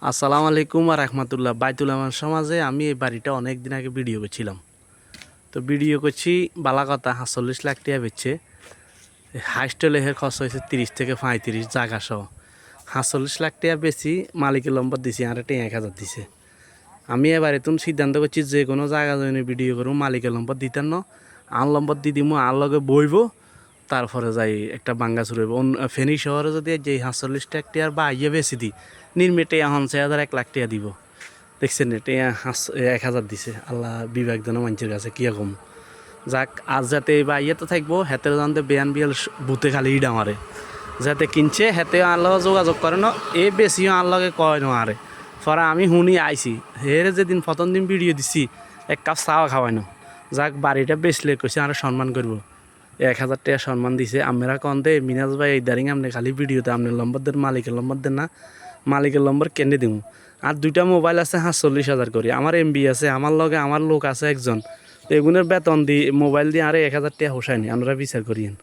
আসসালামু আলাইকুম আর রাহমাতুল্লাহ। বাইতুল আমার সমাজে আমি এই বাড়িটা অনেক দিন আগে ভিডিও করছিলাম। তো ভিডিও করছি বালা কথা ৪৭ লাখ টাকা বেচছে। হাইস্ট লেহের খরচ হয়েছে ৩০ থেকে ৩৫ জায়গা সহ ৪৭ লাখ টাকা বেশি মালিকের নম্বর দিছি আর ১,০০০ দিছে। আমি এবার তুমি সিদ্ধান্ত করছি যে কোনো জায়গা জন্য ভিডিও করবো মালিকের নম্বর দিতেন না, আন নম্বর দি দিমু আর লগে বইব, তারপরে যাই একটা বাঙ্গা চুরইব। ফেনী শহরে যদি যে ৪৭ লাখ টাকার বা আইয়ে বেশি দিই নির্মেটে এখন ১,০০০ টাকা দিব। দেখছেন এটা ১,০০০ দিছে। আল্লাহ বিবেক দেন মানুষের কাছে কী কম। যাক আজ যাতে বা ইয়ে তো থাকবো হেতে জানতে বেয়ান বিয়াল বুতে খালি ইডা মারে যাতে কিনছে হেতে আল্লাহ যোগাযোগ করে না এ বেশিও আল্লাহকে কয় না আরে পরে আমি শুনি আইছি হেরে যেদিন প্রথম দিন ভিডিও দিছি এক কাপ চাও খাওয়াই না। যাক বাড়িটা বেচলে কইছে আর সম্মান করবো, ১,০০০ টাকা সম্মান দিছে। আমরা কন দে মিনাজ ভাই এই দাঁড়িয়ে আপনি খালি ভিডিওতে আপনার নম্বর দেন, মালিকের নম্বর দেন না, মালিকের নম্বর কেনে দিব। আর দুইটা মোবাইল আছে ৪৭,০০০ করে, আমার এমবি আছে, আমার লগে আমার লোক আছে একজন, তো এগুলোর বেতন দিই মোবাইল দিয়ে আরে ১,০০০ টাকা হোসায়নি আমরা বিচার করিয়েন।